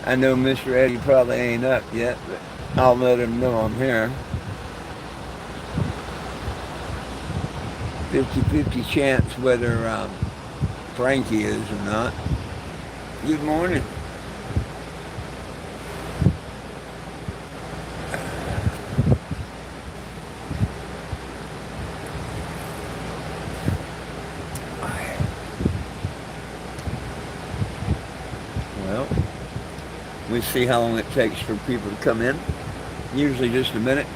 I know Mr. Eddie probably ain't up yet, but I'll let him know I'm here. 50-50 chance whether Frankie is or not. Good morning. Well, we see how long it takes for people to come in. Usually just a minute.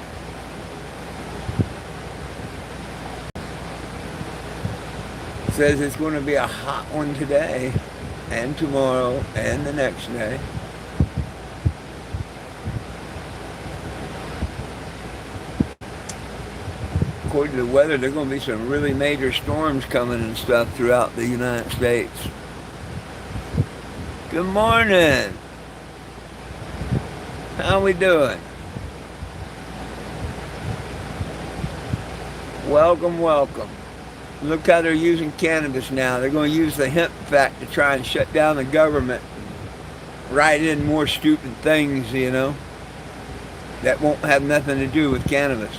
Says it's going to be a hot one today and tomorrow and the next day. According to the weather, there are going to be some really major storms coming and stuff throughout the United States. Good morning. How we doing? Welcome, welcome. Look how they're using cannabis now. They're going to use the hemp fact to try and shut down the government. Write in more stupid things, that won't have nothing to do with cannabis.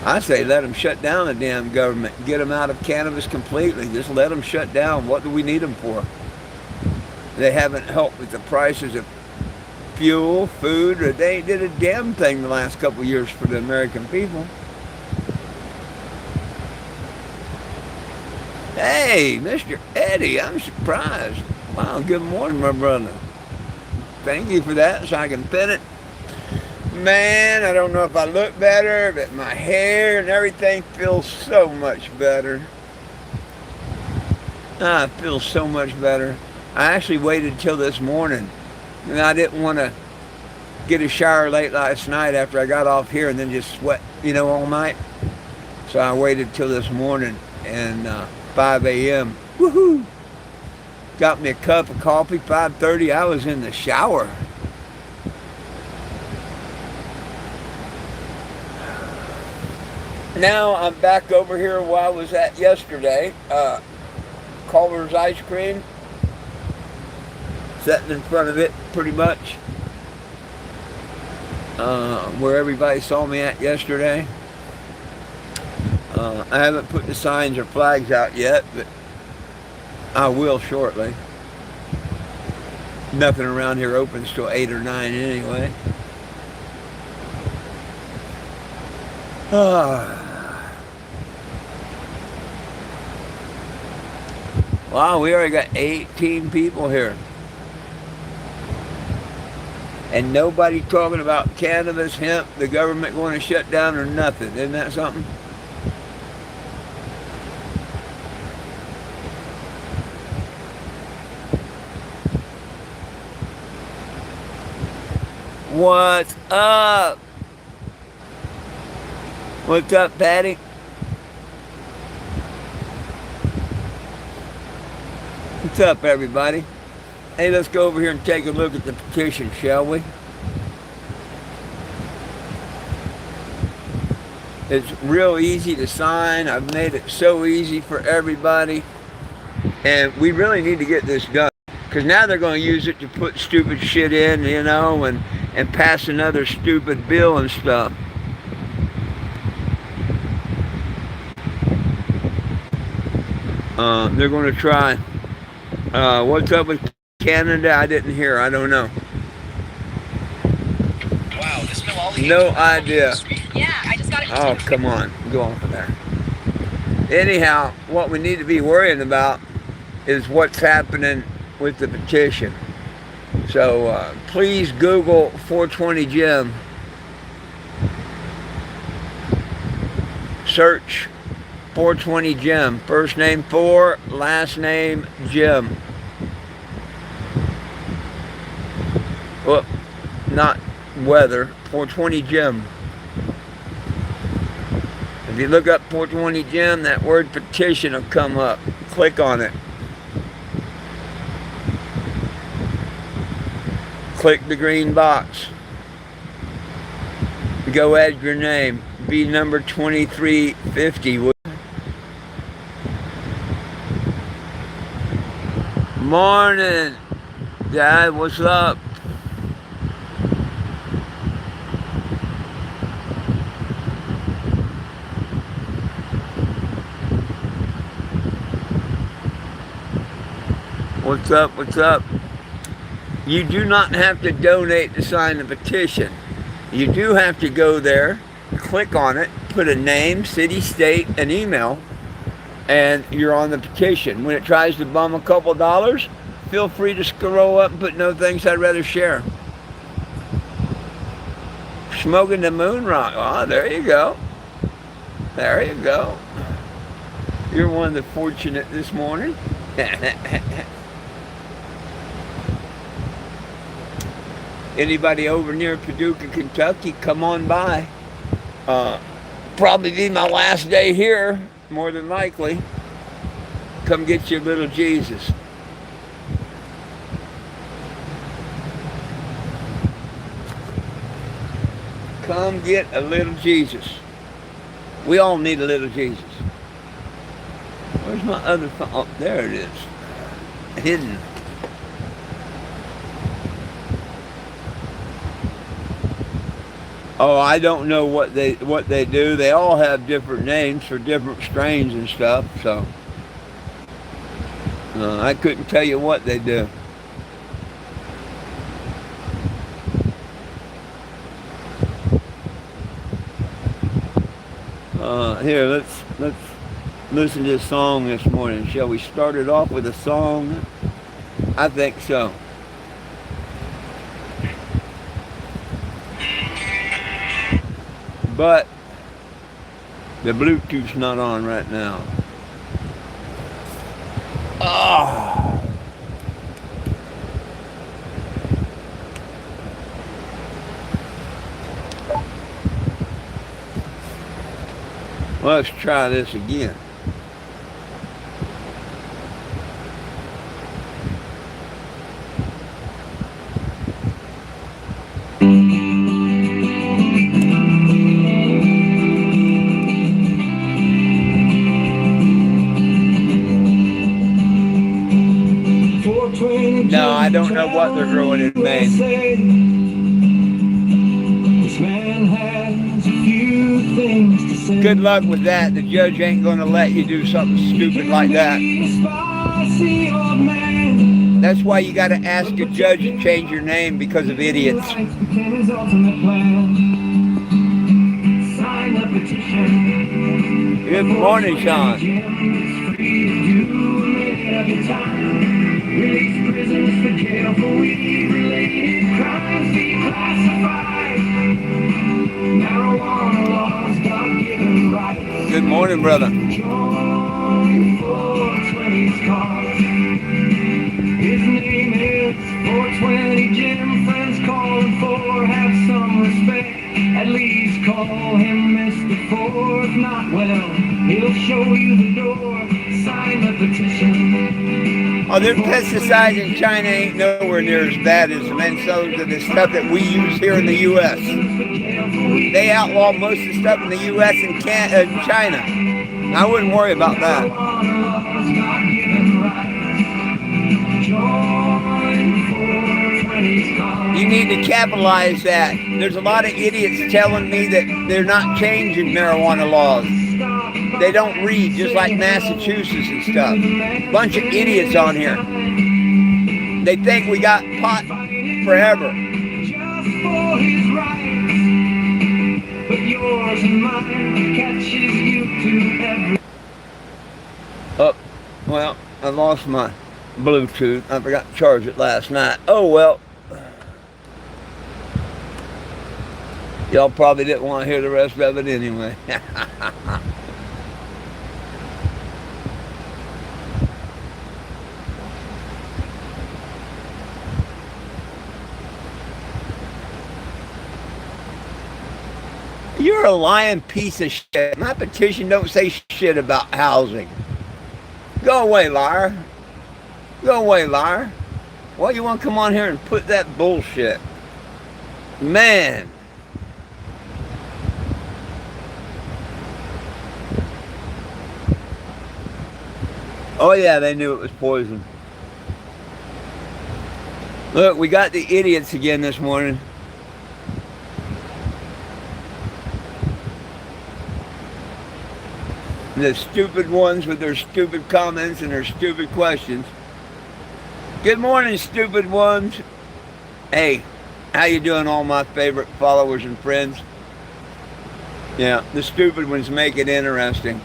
I say let them shut down the damn government. Get them out of cannabis completely. Just let them shut down. What do we need them for? They haven't helped with the prices of fuel, food, or they did a damn thing the last couple of years for the American people. Hey, Mr. Eddie, I'm surprised. Wow, good morning, my brother. Thank you for that, so I can pin it. Man, I don't know if I look better, but my hair and everything feels so much better. I feel so much better. I actually waited till this morning, and I didn't want to get a shower late last night after I got off here and then just sweat, all night. So I waited till this morning, and 5 a.m. Woohoo! Got me a cup of coffee, 5:30. I was in the shower. Now I'm back over here where I was at yesterday. Culver's Ice Cream. Sitting in front of it pretty much. Where everybody saw me at yesterday. I haven't put the signs or flags out yet, but I will shortly. Nothing around here opens till 8 or 9 anyway. Wow, we already got 18 people here. And nobody talking about cannabis, hemp, the government going to shut down or nothing. Isn't that something? What's up? What's up, Patty? What's up, everybody? Hey, let's go over here and take a look at the petition, shall we? It's real easy to sign. I've made it so easy for everybody. And we really need to get this done. Because now they're going to use it to put stupid shit in, and pass another stupid bill and stuff. They're going to try. What's up with Canada? I didn't hear. I don't know. Wow, this bill all no idea. Yeah, I just got it. Oh, come on. Go on from there. Anyhow, what we need to be worrying about is what's happening with the petition. So please Google 420 Jim. Search 420 Jim. First name 4, last name Jim. Well, not weather. 420 Jim. If you look up 420 Jim, that word petition will come up. Click on it. Click the green box. Go add your name. Be number 2350. Morning, Dad. What's up? What's up? What's up? You do not have to donate to sign the petition. You do have to go there, click on it, put a name, city, state, and email, and you're on the petition. When it tries to bum a couple dollars, feel free to scroll up and put no thanks, I'd rather share. Smoking the moon rock. Oh, there you go. There you go. You're one of the fortunate this morning. Anybody over near Paducah, Kentucky, come on by. Probably be my last day here, more than likely. Come get your little Jesus. Come get a little Jesus. We all need a little Jesus. Where's my other phone? Oh, there it is. Hidden. Oh, I don't know what they do. They all have different names for different strains and stuff. So I couldn't tell you what they do. Here, let's listen to this song this morning. Shall we start it off with a song? I think so. But the Bluetooth's not on right now. Oh. Let's try this again. No, I don't know what they're growing in Maine. Good luck with that. The judge ain't going to let you do something stupid like that. That's why you got to ask a judge to change your name because of idiots. Good morning, Sean. Release prisoners for jail for weed-related crimes declassified. Marijuana laws, God-given rights. Good morning, brother. Join 420's cause. His name is 420 Jim. Friends calling for, have some respect. At least call him Mr. Fourth. Not well, he'll show you the door. Sign the petition. Oh, their pesticides in China ain't nowhere near as bad as the stuff that we use here in the U.S. They outlaw most of the stuff in the U.S. and China. I wouldn't worry about that. You need to capitalize that. There's a lot of idiots telling me that they're not changing marijuana laws. They don't read, just like Massachusetts and stuff. Bunch of idiots on here. They think we got pot forever. Oh, well, I lost my Bluetooth. I forgot to charge it last night. Oh, well. Y'all probably didn't want to hear the rest of it anyway. You're a lying piece of shit. My petition don't say shit about housing. Go away, liar. Go away, liar. Why you want to come on here and put that bullshit? Man. Oh yeah, they knew it was poison. Look, we got the idiots again this morning. The stupid ones with their stupid comments and their stupid questions. Good morning, stupid ones. Hey, how you doing, all my favorite followers and friends? Yeah, the stupid ones make it interesting.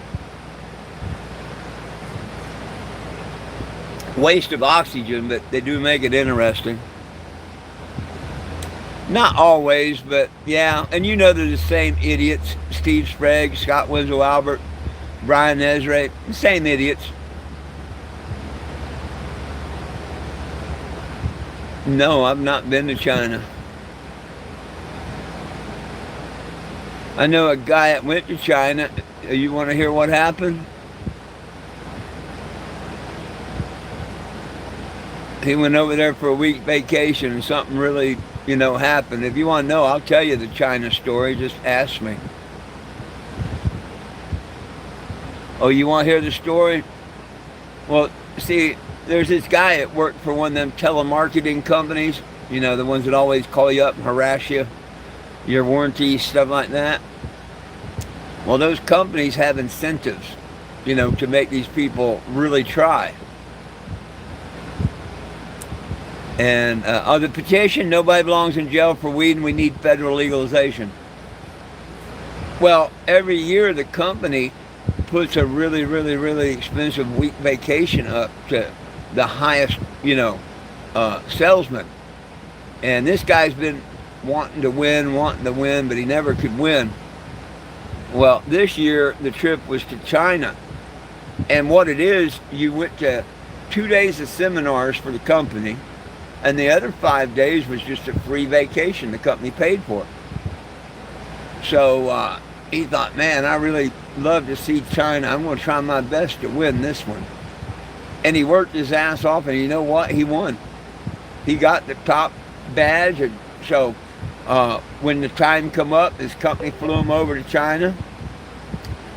Waste of oxygen, but they do make it interesting. Not always, but yeah. And you know they're the same idiots. Steve Sprague, Scott Winslow Albert, Brian Ezra, the same idiots. No, I've not been to China. I know a guy that went to China. You want to hear what happened? He went over there for a week vacation and something really, happened. If you want to know, I'll tell you the China story. Just ask me. Oh, you want to hear the story? Well, see, there's this guy that worked for one of them telemarketing companies, the ones that always call you up and harass you, your warranty, stuff like that. Well, those companies have incentives, to make these people really try. And the petition, nobody belongs in jail for weed and we need federal legalization. Well, every year the company puts a really, really, really expensive week vacation up to the highest, salesman. And this guy's been wanting to win, but he never could win. Well, this year the trip was to China. And what it is, you went to 2 days of seminars for the company, and the other 5 days was just a free vacation the company paid for. So he thought, man, I really love to see China. I'm going to try my best to win this one. And he worked his ass off, and you know what? He won. He got the top badge. And so when the time come up, his company flew him over to China.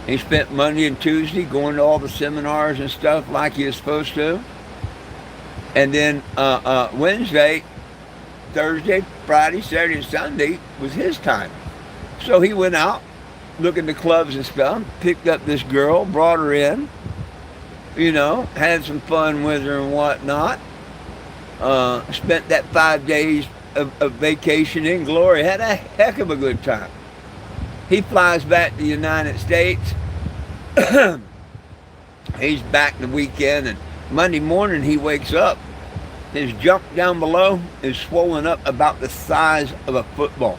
He spent Monday and Tuesday going to all the seminars and stuff like he was supposed to. And then Wednesday, Thursday, Friday, Saturday, and Sunday was his time. So he went out, looking at the clubs and stuff, picked up this girl, brought her in, had some fun with her and whatnot. Spent that 5 days of vacation in glory, had a heck of a good time. He flies back to the United States. He's back the weekend, and Monday morning he wakes up. His junk down below is swollen up about the size of a football.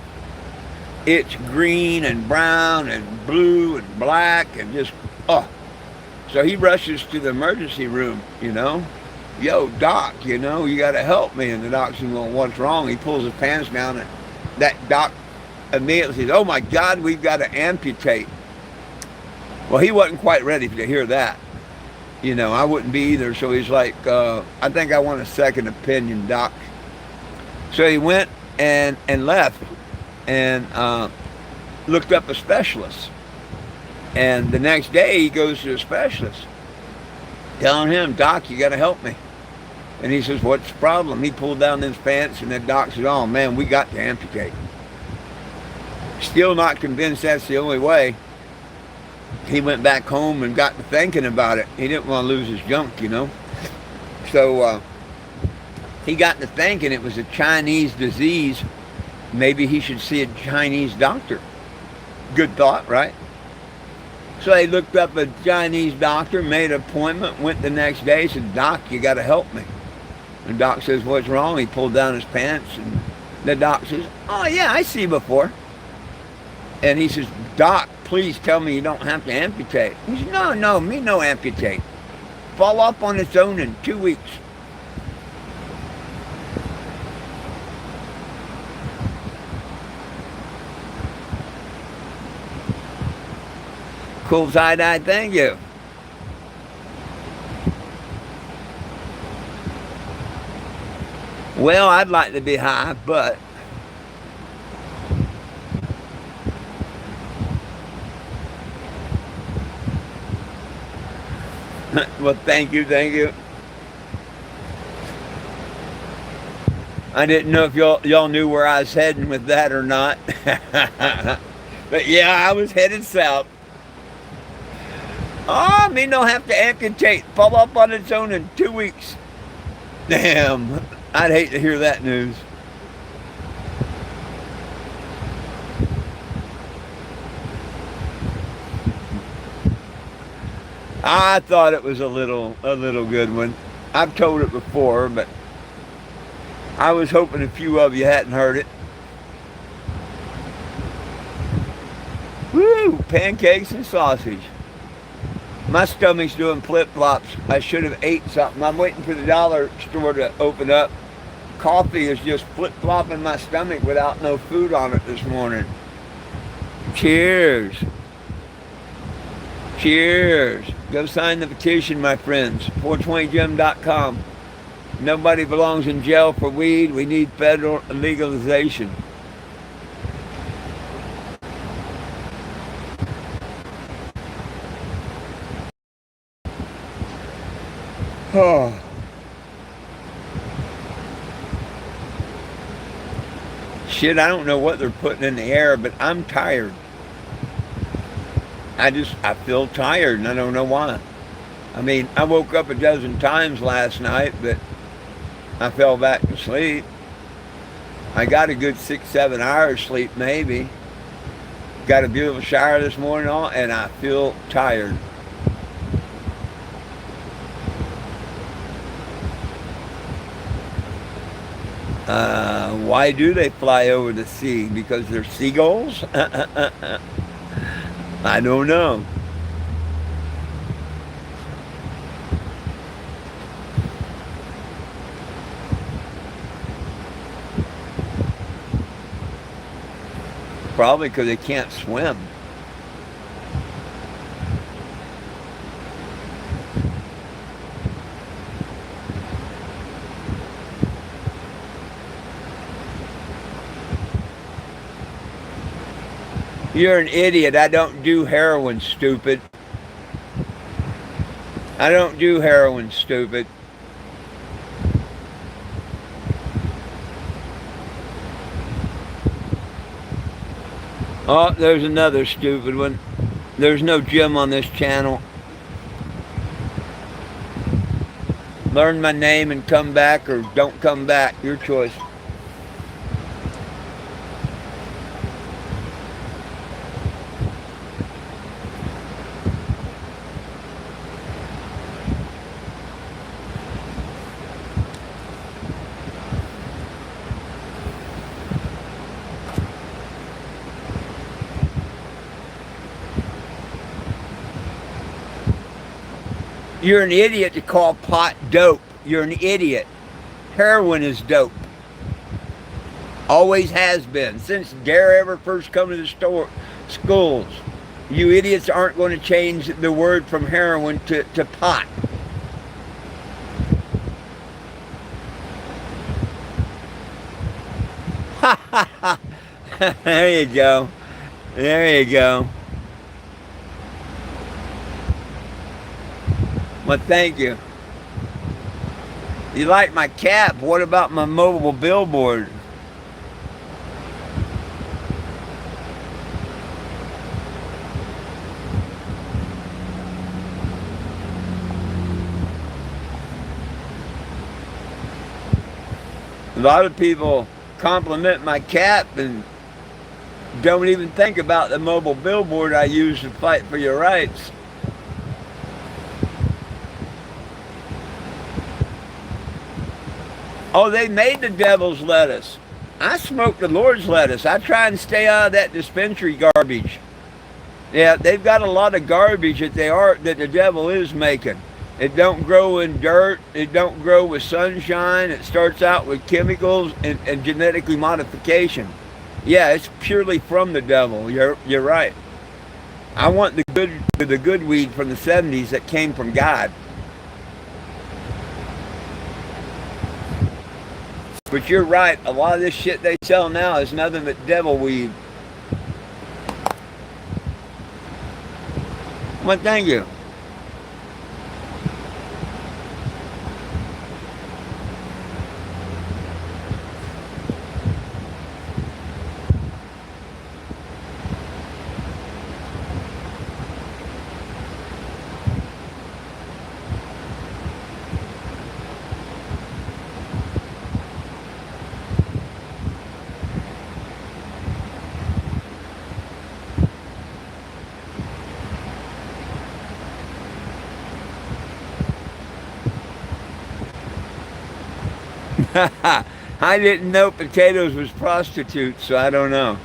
It's green and brown and blue and black and just, So he rushes to the emergency room, Yo, doc, you got to help me. And the doc says, well, what's wrong? He pulls his pants down, and that doc immediately says, oh my God, we've got to amputate. Well, he wasn't quite ready to hear that. I wouldn't be either. So he's like, I think I want a second opinion, doc. So he went and left and looked up a specialist. And the next day he goes to a specialist, telling him, doc, you got to help me. And he says, what's the problem? He pulled down his pants, and the doc said, oh man, we got to amputate. Still not convinced that's the only way. He went back home and got to thinking about it. He didn't want to lose his junk, So he got to thinking it was a Chinese disease. Maybe he should see a Chinese doctor. Good thought, right? So he looked up a Chinese doctor, made an appointment, went the next day, said, doc, you got to help me. And doc says, what's wrong? He pulled down his pants, and the doc says, oh yeah, I see before. And he says, doc, please tell me you don't have to amputate. He says, no, me no amputate. Fall off on its own in 2 weeks. Cool tie-dye, thank you. Well, I'd like to be high, but well, thank you. I didn't know if y'all knew where I was heading with that or not. But yeah, I was headed south. Oh, me don't have to amputate. Fall up on its own in 2 weeks. Damn, I'd hate to hear that news. I thought it was a little good one. I've told it before, but I was hoping a few of you hadn't heard it. Woo! Pancakes and sausage. My stomach's doing flip-flops. I should have ate something. I'm waiting for the dollar store to open up. Coffee is just flip-flopping my stomach without no food on it this morning. Cheers. Cheers. Go sign the petition, my friends. 420gym.com. Nobody belongs in jail for weed. We need federal legalization. Oh. Shit, I don't know what they're putting in the air, but I'm tired. I feel tired, and I don't know why. I mean, I woke up a dozen times last night, but I fell back to sleep. I got a good 6-7 hours sleep, maybe. Got a beautiful shower this morning, and I feel tired. Why do they fly over the sea? Because they're seagulls? I don't know. Probably because they can't swim. You're an idiot. I don't do heroin, stupid. I don't do heroin, stupid. Oh, there's another stupid one. There's no gym on this channel. Learn my name and come back, or don't come back. Your choice. You're an idiot to call pot dope. You're an idiot. Heroin is dope. Always has been. Since Dare ever first come to the schools. You idiots aren't going to change the word from heroin to pot. There you go. There you go. Well, thank you. You like my cap? What about my mobile billboard? A lot of people compliment my cap and don't even think about the mobile billboard I use to fight for your rights. Oh, they made the devil's lettuce. I smoke the Lord's lettuce. I try and stay out of that dispensary garbage. Yeah, they've got a lot of garbage that the devil is making. It don't grow in dirt. It don't grow with sunshine. It starts out with chemicals and genetically modification. Yeah, it's purely from the devil. You're right. I want the good weed from the 70s that came from God. But you're right, a lot of this shit they sell now is nothing but devil weed. Well, thank you. I didn't know potatoes was prostitutes, so I don't know.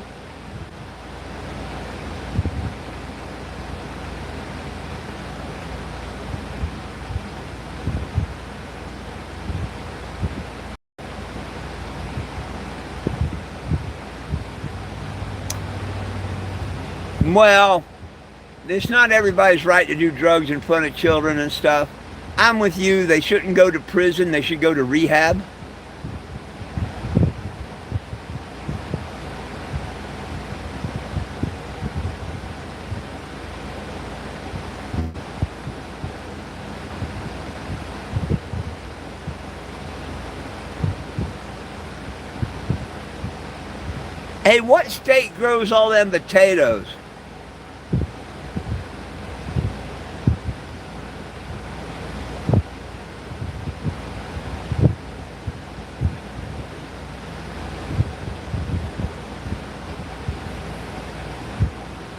Well, it's not everybody's right to do drugs in front of children and stuff. I'm with you. They shouldn't go to prison. They should go to rehab. Hey, what state grows all them potatoes?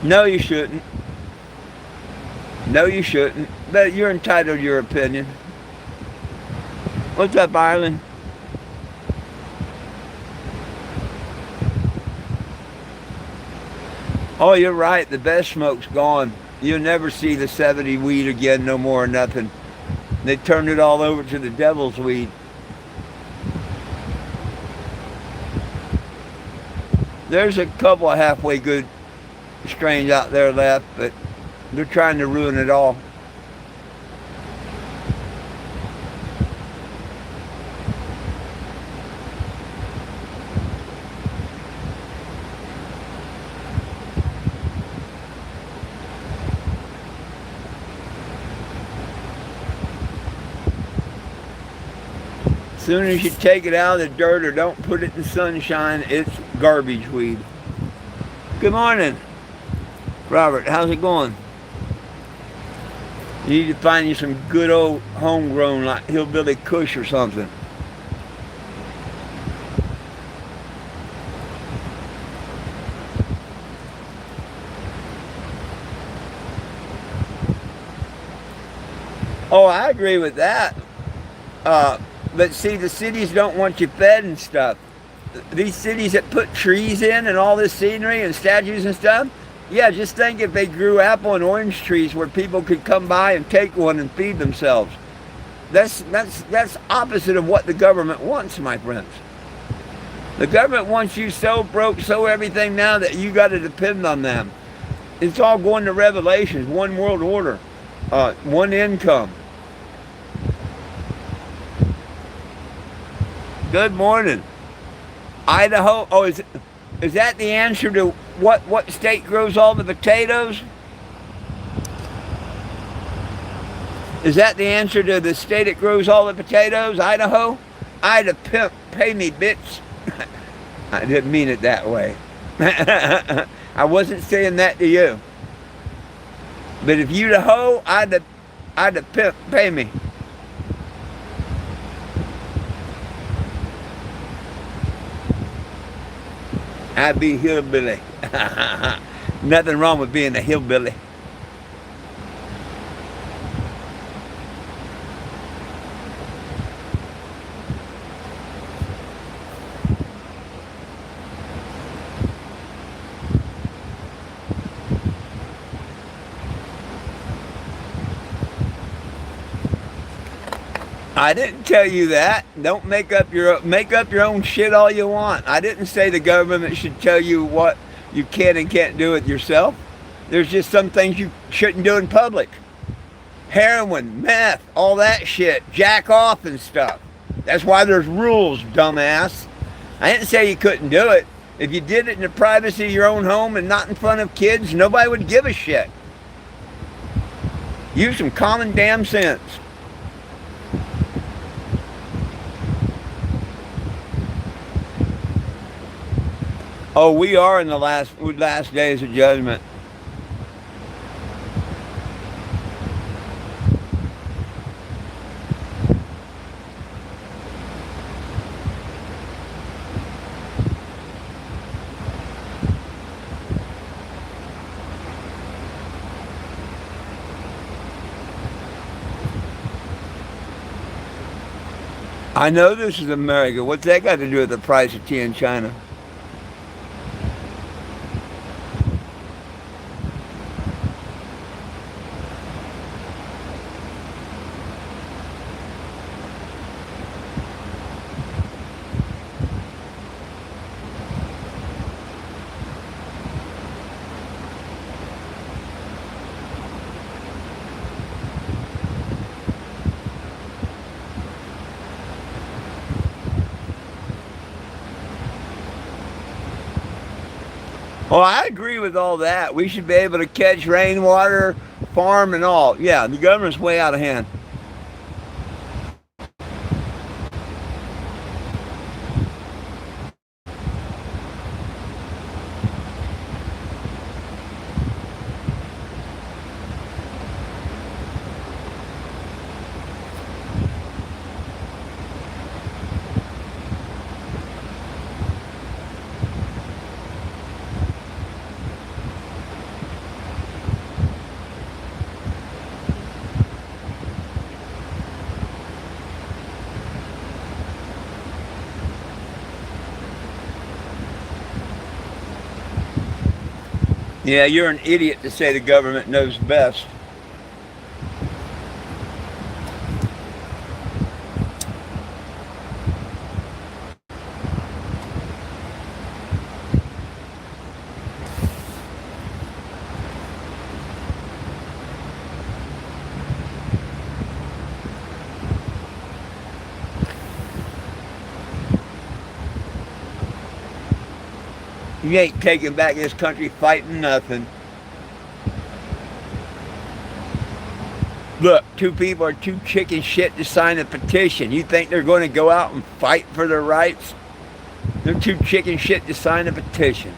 No, you shouldn't. No, you shouldn't. But you're entitled to your opinion. What's up, Ireland? Oh, you're right. The best smoke's gone. You'll never see the 70 weed again, no more or nothing. They turned it all over to the devil's weed. There's a couple of halfway good strains out there left, but they're trying to ruin it all. As soon as you take it out of the dirt or don't put it in the sunshine, it's garbage weed. Good morning, Robert. How's it going? You need to find you some good old homegrown, like hillbilly kush or something. Oh, I agree with that. But see, the cities don't want you fed and stuff. These cities that put trees in and all this scenery and statues and stuff, yeah, just think if they grew apple and orange trees where people could come by and take one and feed themselves. That's opposite of what the government wants, my friends. The government wants you so broke, so everything now that you got to depend on them. It's all going to Revelations, one world order, one income. Good morning. Idaho. Oh, is that the answer to what state grows all the potatoes? Is that the answer to the state that grows all the potatoes? Idaho? Ida pimp, pay me, bitch. I didn't mean it that way. I wasn't saying that to you. But if you the hoe, I'd pimp, pay me. I'd be hillbilly. Nothing wrong with being a hillbilly. I didn't tell you that. Don't make up your own shit all you want. I didn't say the government should tell you what you can and can't do it yourself. There's just some things you shouldn't do in public. Heroin, meth, all that shit, jack off and stuff. That's why there's rules, dumbass. I didn't say you couldn't do it. If you did it in the privacy of your own home and not in front of kids, nobody would give a shit. Use some common damn sense. Oh, we are in the last days of judgment. I know this is America. What's that got to do with the price of tea in China? Oh, I agree with all that. We should be able to catch rainwater, farm, and all. Yeah, the government's way out of hand. Yeah, you're an idiot to say the government knows best. You ain't taking back this country fighting nothing. Look, two people are too chicken shit to sign a petition. You think they're going to go out and fight for their rights? They're too chicken shit to sign a petition.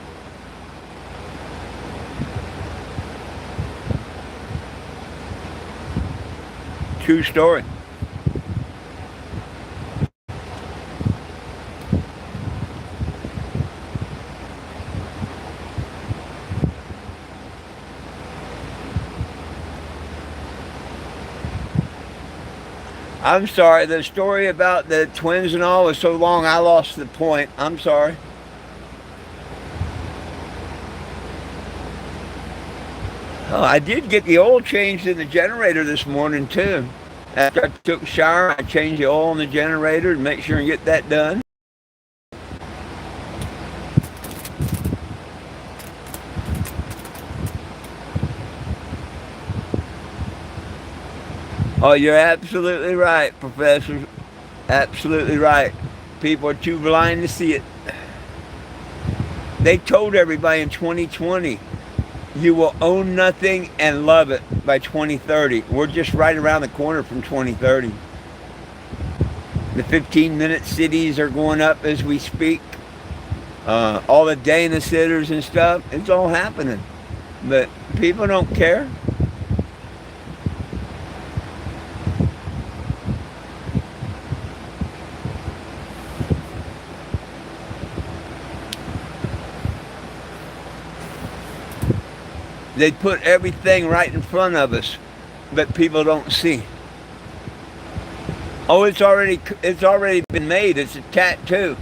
True story. I'm sorry, the story about the twins and all was so long I lost the point. I'm sorry. Oh, I did get the oil changed in the generator this morning too. After I took a shower, I changed the oil in the generator to make sure and get that done. Oh, you're absolutely right, Professor. Absolutely right. People are too blind to see it. They told everybody in 2020, you will own nothing and love it by 2030. We're just right around the corner from 2030. The 15-minute cities are going up as we speak. All the Dana sitters and stuff, it's all happening. But people don't care. They put everything right in front of us, but people don't see. Oh, it's already been made. It's a tattoo.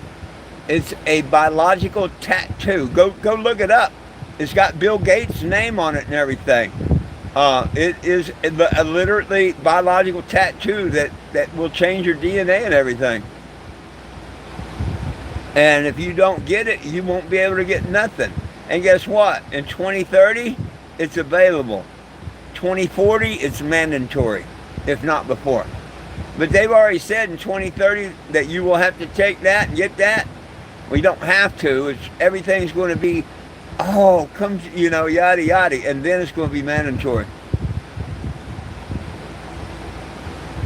It's a biological tattoo. Go look it up. It's got Bill Gates' name on it and everything. It is a literally biological tattoo that will change your DNA and everything. And if you don't get it, you won't be able to get nothing. And guess what? In 2030, it's available. 2040, it's mandatory, if not before. But they've already said in 2030 that you will have to take that and get that. We don't have to. Everything's going to be, yada, yada. And then it's going to be mandatory.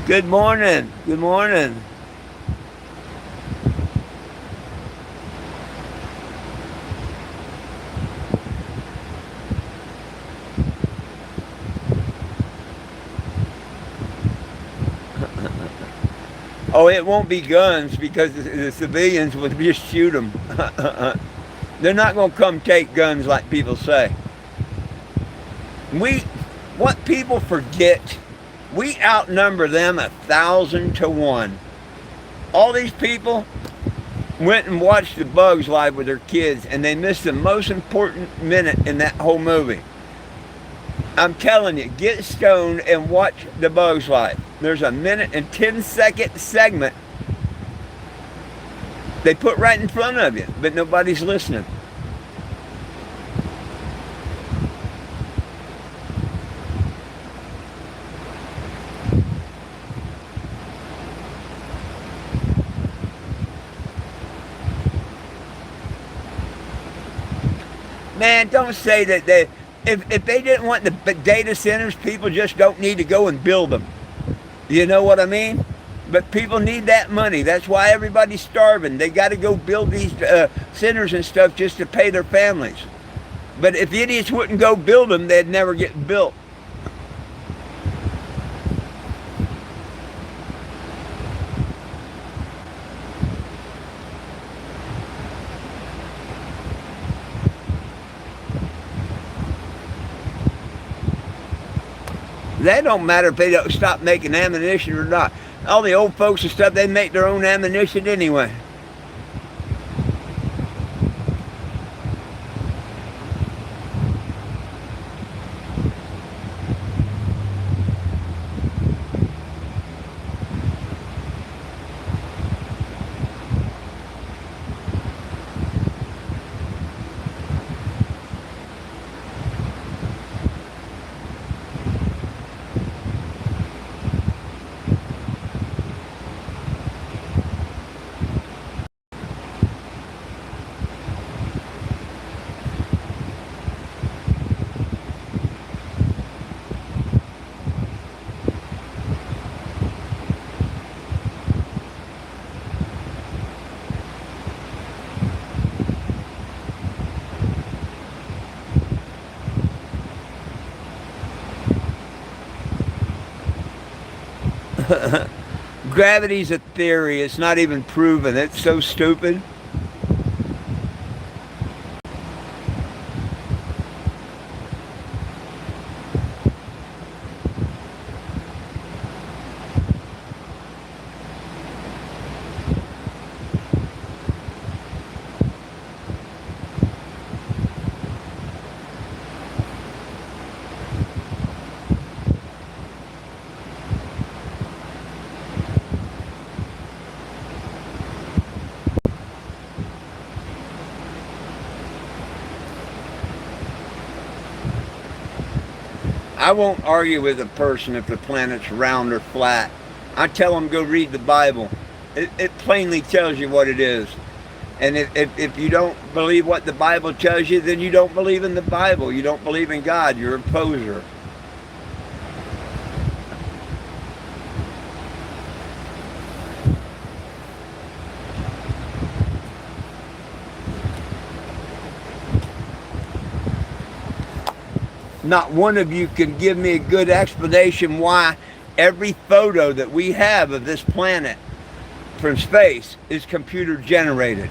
Good morning. Good morning. Oh, it won't be guns because the civilians will just shoot them. They're not going to come take guns like people say. What people forget, we outnumber them 1,000 to 1. All these people went and watched the Bugs Life with their kids, and they missed the most important minute in that whole movie. I'm telling you, get stoned and watch the Bugs Life. There's a 1:10 segment they put right in front of you, but nobody's listening. Man, don't say that if they didn't want the data centers, people just don't need to go and build them. You know what I mean? But people need that money. That's why everybody's starving. They got to go build these centers and stuff just to pay their families. But if idiots wouldn't go build them, they'd never get built. That don't matter if they don't stop making ammunition or not. All the old folks and stuff, they make their own ammunition anyway. Gravity's a theory. It's not even proven. It's so stupid. I won't argue with a person if the planet's round or flat. I tell them go read the Bible. It plainly tells you what it is. And if you don't believe what the Bible tells you, then you don't believe in the Bible. You don't believe in God. You're a poser. Not one of you can give me a good explanation why every photo that we have of this planet from space is computer generated.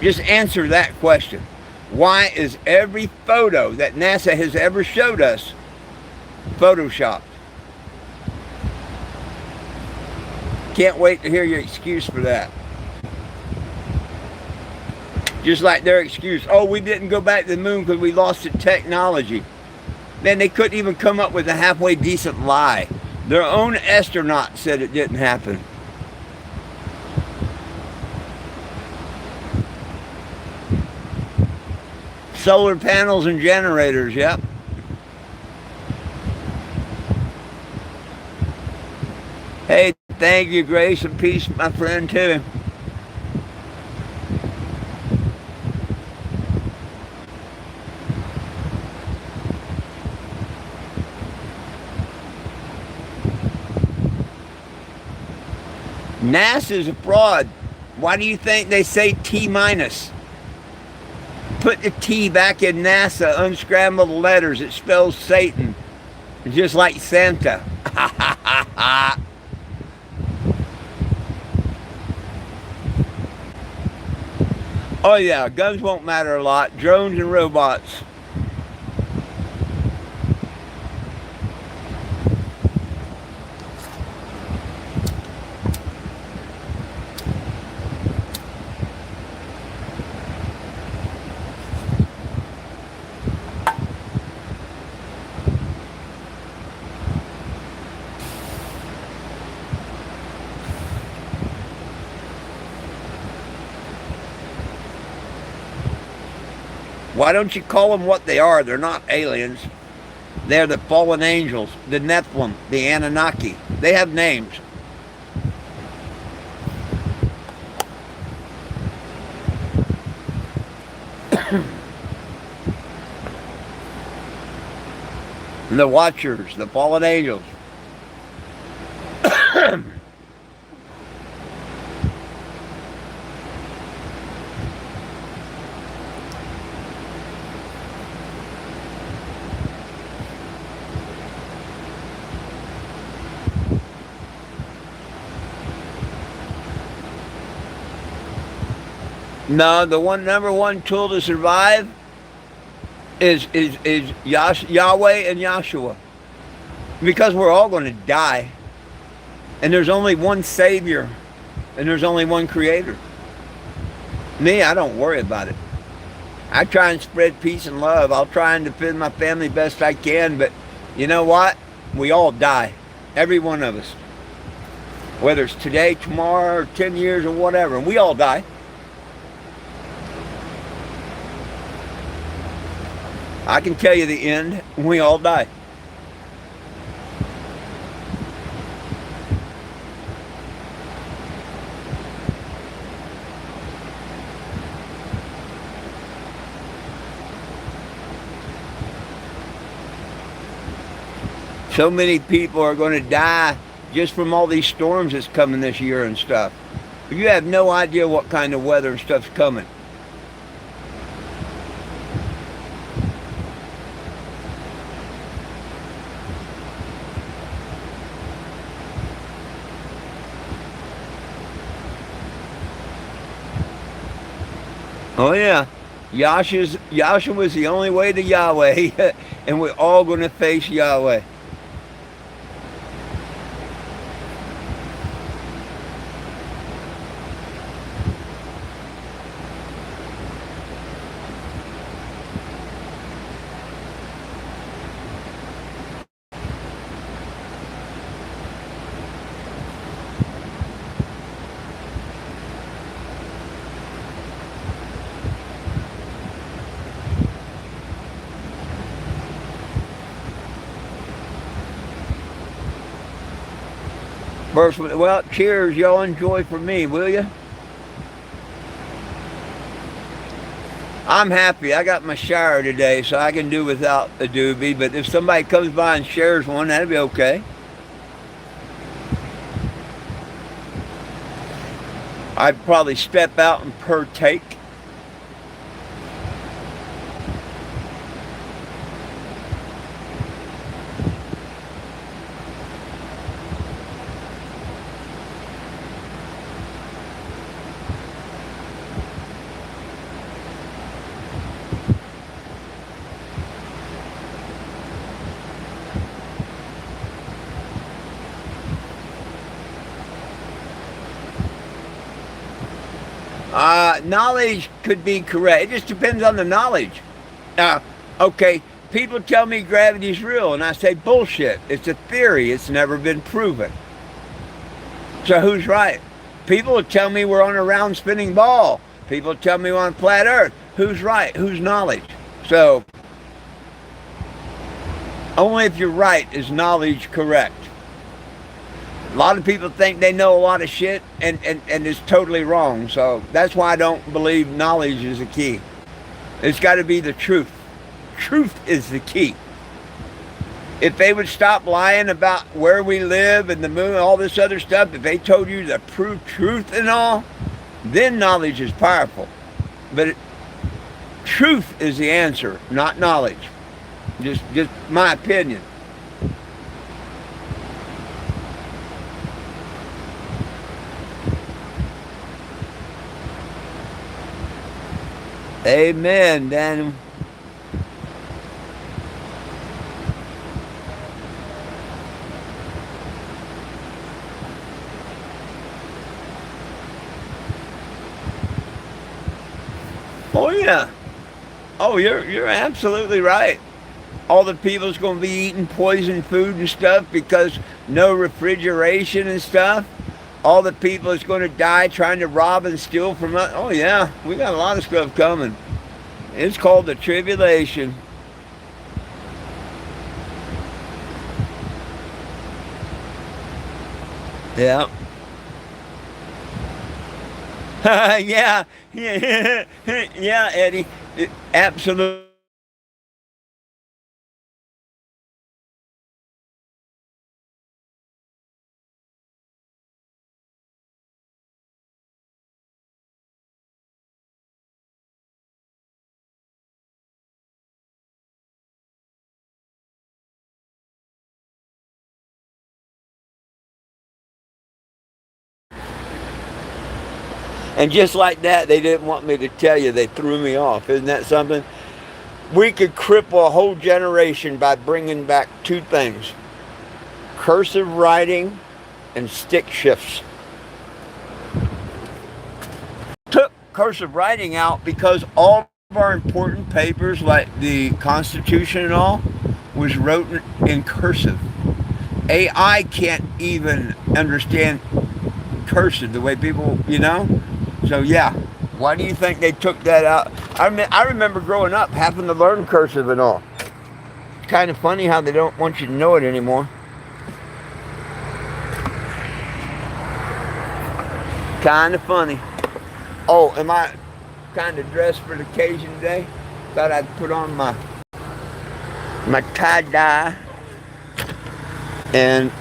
Just answer that question. Why is every photo that NASA has ever showed us photoshopped? Can't wait to hear your excuse for that. Just like their excuse, oh, we didn't go back to the moon because we lost the technology. Then they couldn't even come up with a halfway decent lie. Their own astronaut said it didn't happen. Solar panels and generators, yep. Hey, thank you, grace and peace, my friend, too. NASA's a fraud. Why do you think they say T minus? Put the T back in NASA, unscramble the letters. It spells Satan. Just like Santa. Oh yeah, guns won't matter a lot. Drones and robots. Why don't you call them what they are? They're not aliens. They're the fallen angels, the Nephilim, the Anunnaki. They have names. The Watchers, the fallen angels. No, the number one tool to survive is Yahweh and Yahshua. Because we're all going to die. And there's only one Savior. And there's only one Creator. Me, I don't worry about it. I try and spread peace and love. I'll try and defend my family best I can. But you know what? We all die. Every one of us. Whether it's today, tomorrow, or 10 years, or whatever. We all die. I can tell you the end. We all die. So many people are going to die just from all these storms that's coming this year and stuff. You have no idea what kind of weather and stuff's coming. Oh yeah, Yahshua was the only way to Yahweh, and we're all going to face Yahweh. Well, cheers, y'all. Enjoy for me, will you? I'm happy. I got my shower today, so I can do without a doobie. But if somebody comes by and shares one, that'd be okay. I'd probably step out and partake. Knowledge could be correct. It just depends on the knowledge. Okay, people tell me gravity's real, and I say bullshit. It's a theory. It's never been proven. So who's right? People tell me we're on a round spinning ball. People tell me we're on flat earth. Who's right? Who's knowledge? So only if you're right is knowledge correct. A lot of people think they know a lot of shit, and it's totally wrong. So that's why I don't believe knowledge is the key. It's got to be the truth. Truth is the key. If they would stop lying about where we live and the moon and all this other stuff, if they told you the truth and all, then knowledge is powerful. But truth is the answer, not knowledge. Just my opinion. Amen, Daniel. Oh yeah. Oh, you're absolutely right. All the people's going to be eating poison food and stuff because no refrigeration and stuff. All the people is going to die trying to rob and steal from us. Oh yeah, we got a lot of stuff coming. It's called the tribulation. Yeah. Yeah. Yeah. Yeah, Eddie. Absolutely. And just like that, they didn't want me to tell you. They threw me off. Isn't that something? We could cripple a whole generation by bringing back two things: cursive writing and stick shifts. Took cursive writing out because all of our important papers, like the Constitution and all, was written in cursive. AI can't even understand cursive the way people, So yeah, why do you think they took that out? I remember growing up having to learn cursive and all. It's kind of funny how they don't want you to know it anymore. Kind of funny. Oh, am I kind of dressed for the occasion today? Thought I'd put on my tie-dye and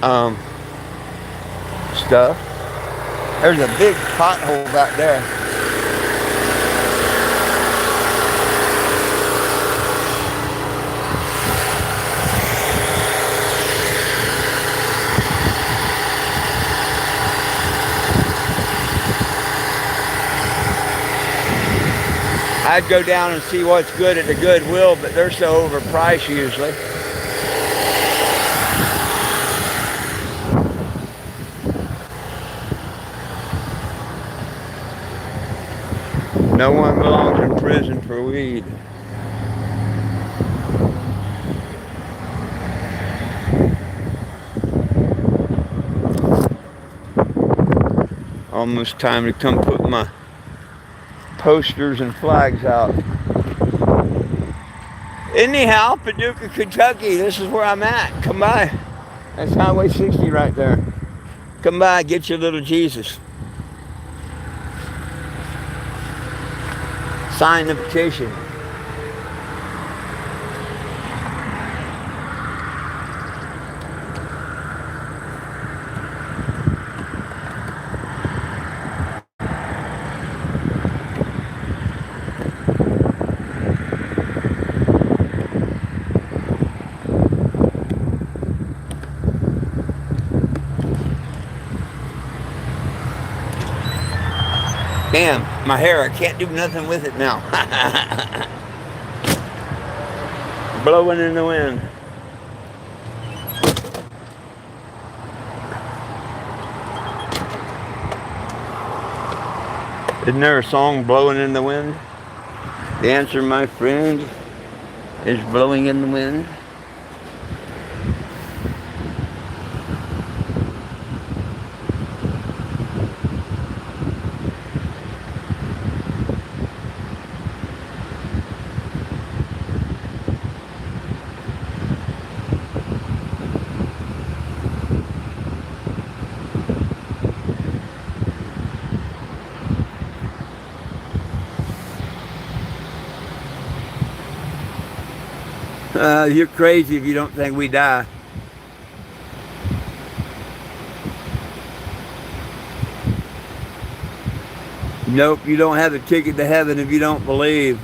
stuff. There's a big pothole out there. I'd go down and see what's good at the Goodwill, but they're so overpriced usually. No one belongs in prison for weed. Almost time to come put my posters and flags out. Anyhow, Paducah, Kentucky, this is where I'm at. Come by. That's Highway 60 right there. Come by, get your little Jesus. Sign the petition. Damn, my hair, I can't do nothing with it now. Blowing in the wind. Isn't there a song, Blowing in the Wind? The answer, my friend, is blowing in the wind. You're crazy if you don't think we die. Nope, you don't have a ticket to heaven if you don't believe.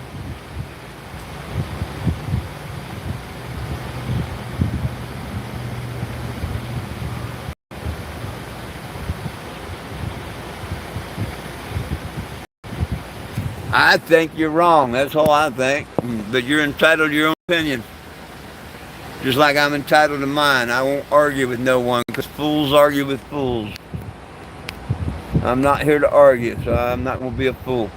I think you're wrong. That's all I think. But you're entitled to your own opinion. Just like I'm entitled to mine. I won't argue with no one because fools argue with fools. I'm not here to argue, so I'm not going to be a fool.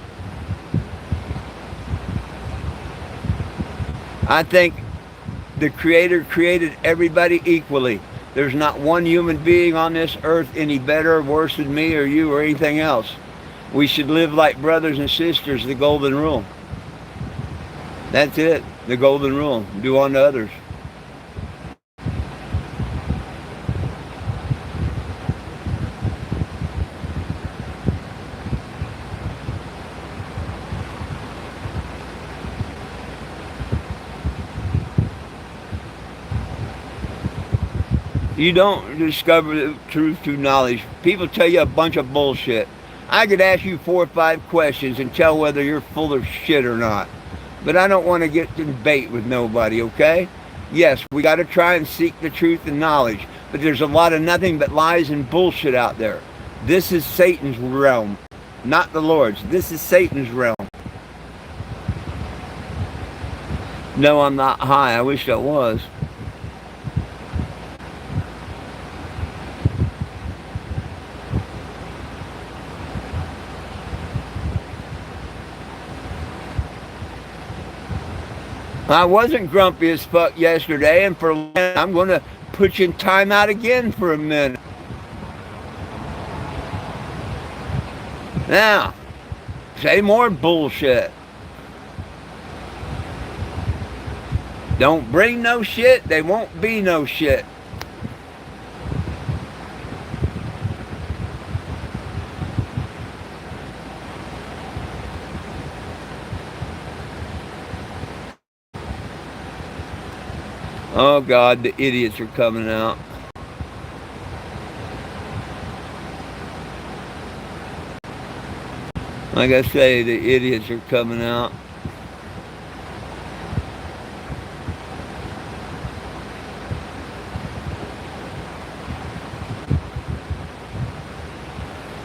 I think the Creator created everybody equally. There's not one human being on this earth any better or worse than me or you or anything else. We should live like brothers and sisters, the golden rule. That's it. The golden rule. Do unto others. You don't discover the truth through knowledge. People tell you a bunch of bullshit. I could ask you 4 or 5 questions and tell whether you're full of shit or not. But I don't want to get to debate with nobody, okay? Yes, we got to try and seek the truth and knowledge. But there's a lot of nothing but lies and bullshit out there. This is Satan's realm, not the Lord's. This is Satan's realm. No, I'm not high. I wish I was. I wasn't grumpy as fuck yesterday, and I'm going to put you in timeout again for a minute. Now, say more bullshit. Don't bring no shit, they won't be no shit. Oh God, the idiots are coming out. Like I say, the idiots are coming out.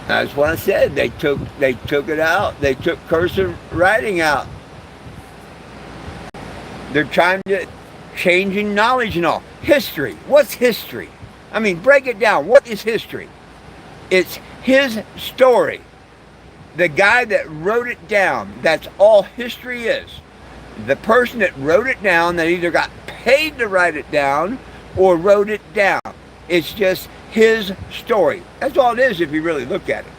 That's what I said. They took it out. They took cursive writing out. They're trying to changing knowledge and all. History. What's history? I mean, break it down. What is history? It's his story. The guy that wrote it down. That's all history is. The person that wrote it down, that either got paid to write it down or wrote it down. It's just his story. That's all it is if you really look at it.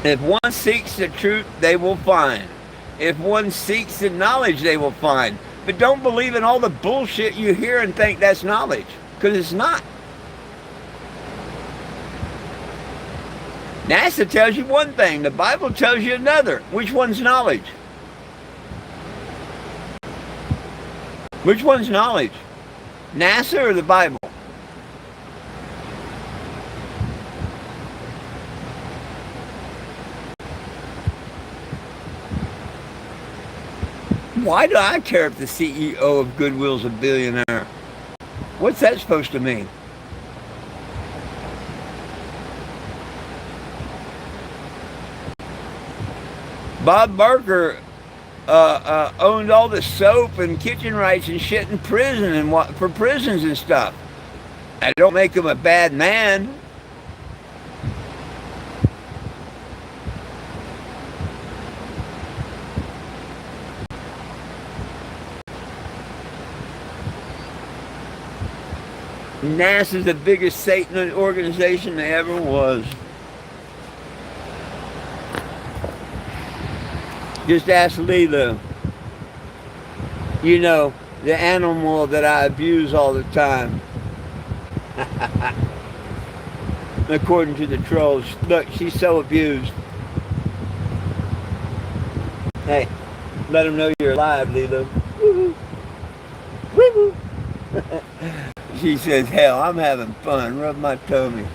If one seeks the truth, they will find. If one seeks the knowledge, they will find. But don't believe in all the bullshit you hear and think that's knowledge, because it's not. NASA tells you one thing, the Bible tells you another. Which one's knowledge? Which one's knowledge? NASA or the Bible? Why do I care if the CEO of Goodwill's a billionaire? What's that supposed to mean? Bob Barker owned all the soap and kitchen rights and shit in prison and for prisons and stuff. I don't make him a bad man. NASA's the biggest Satan organization there ever was. Just ask Lila. You know, the animal that I abuse all the time. According to the trolls. Look, she's so abused. Hey, let them know you're alive, Lila. Woo-hoo. Woo-hoo. She says, hell, I'm having fun. Rub my tummy.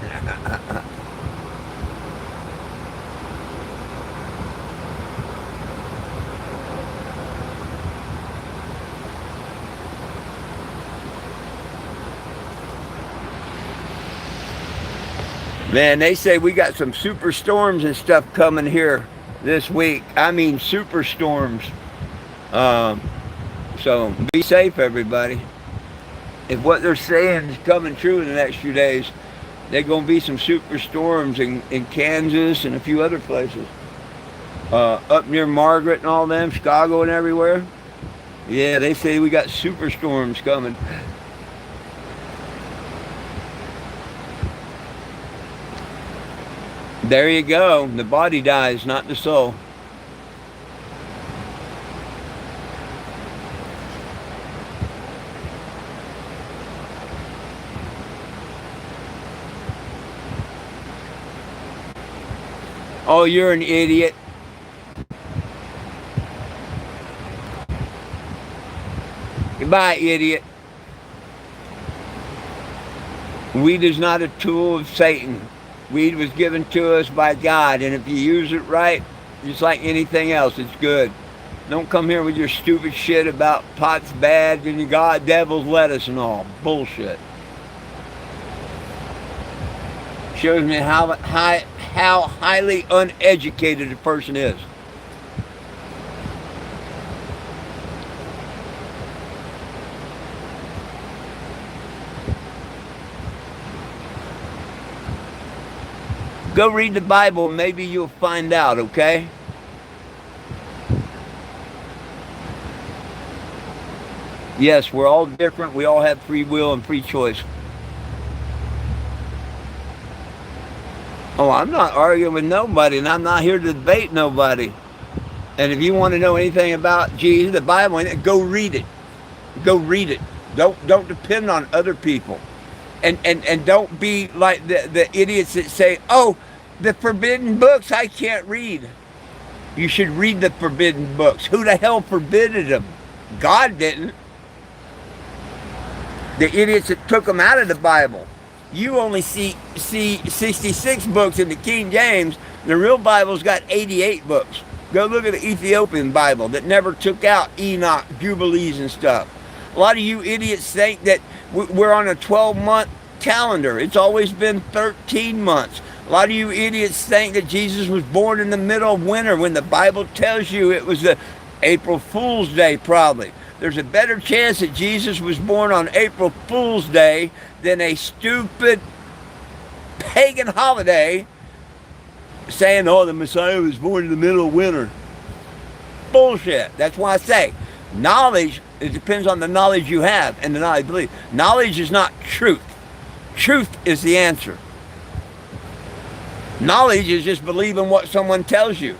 Man, they say we got some super storms and stuff coming here this week. I mean, super storms. So be safe, everybody. If what they're saying is coming true in the next few days, There's going to be some superstorms in Kansas and a few other places. Up near Margaret and all them, Chicago and everywhere. Yeah, they say we got superstorms coming. There you go. The body dies, not the soul. Oh, you're an idiot. Goodbye, idiot. Weed is not a tool of Satan. Weed was given to us by God, and if you use it right, just like anything else, it's good. Don't come here with your stupid shit about pot's bad and God, devil's lettuce and all. Bullshit. Shows me how highly uneducated a person is. Go read the Bible, maybe you'll find out, okay? Yes, we're all different. We all have free will and free choice. Oh, I'm not arguing with nobody, and I'm not here to debate nobody. And if you want to know anything about Jesus, the Bible, go read it. Go read it. Don't depend on other people. And don't be like the idiots that say, oh, the forbidden books I can't read. You should read the forbidden books. Who the hell forbidden them? God didn't. The idiots that took them out of the Bible. You only see 66 books in the King James. The real Bible's got 88 books. Go look at the Ethiopian Bible that never took out Enoch, Jubilees and stuff. A lot of you idiots think that we're on a 12-month calendar. It's always been 13 months. A lot of you idiots think that Jesus was born in the middle of winter when the Bible tells you it was the April Fool's Day probably. There's a better chance that Jesus was born on April Fool's Day than a stupid pagan holiday saying, oh, the Messiah was born in the middle of winter. Bullshit. That's why I say knowledge, it depends on the knowledge you have and the knowledge you believe. Knowledge is not truth. Truth is the answer. Knowledge is just believing what someone tells you.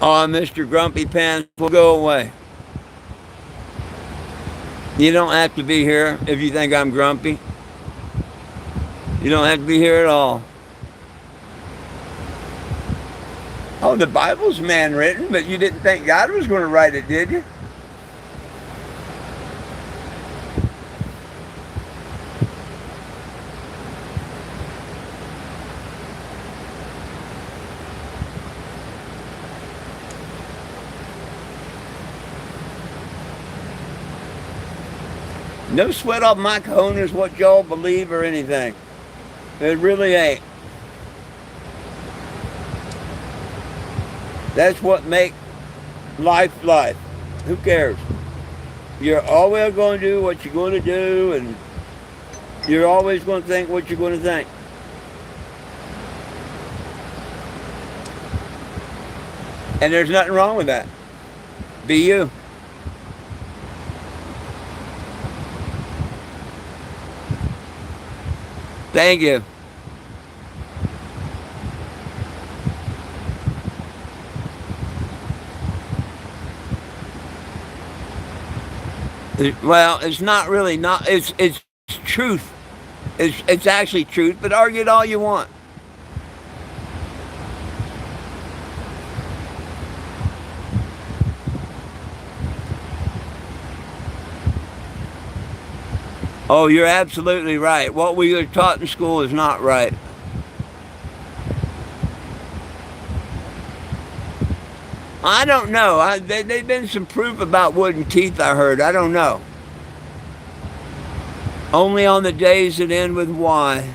Oh, Mr. Grumpy Pants will go away. You don't have to be here if you think I'm grumpy. You don't have to be here at all. Oh, the Bible's man-written, but you didn't think God was going to write it, did you? No sweat off my cojones what y'all believe or anything. It really ain't. That's what makes life life. Who cares? You're always going to do what you're going to do, and you're always going to think what you're going to think. And there's nothing wrong with that. Be you. Thank you. Well, it's not really not. It's truth. It's actually truth. But argue it all you want. Oh, you're absolutely right. What we were taught in school is not right. I don't know. They've been some proof about wooden teeth, I heard. I don't know. Only on the days that end with Y.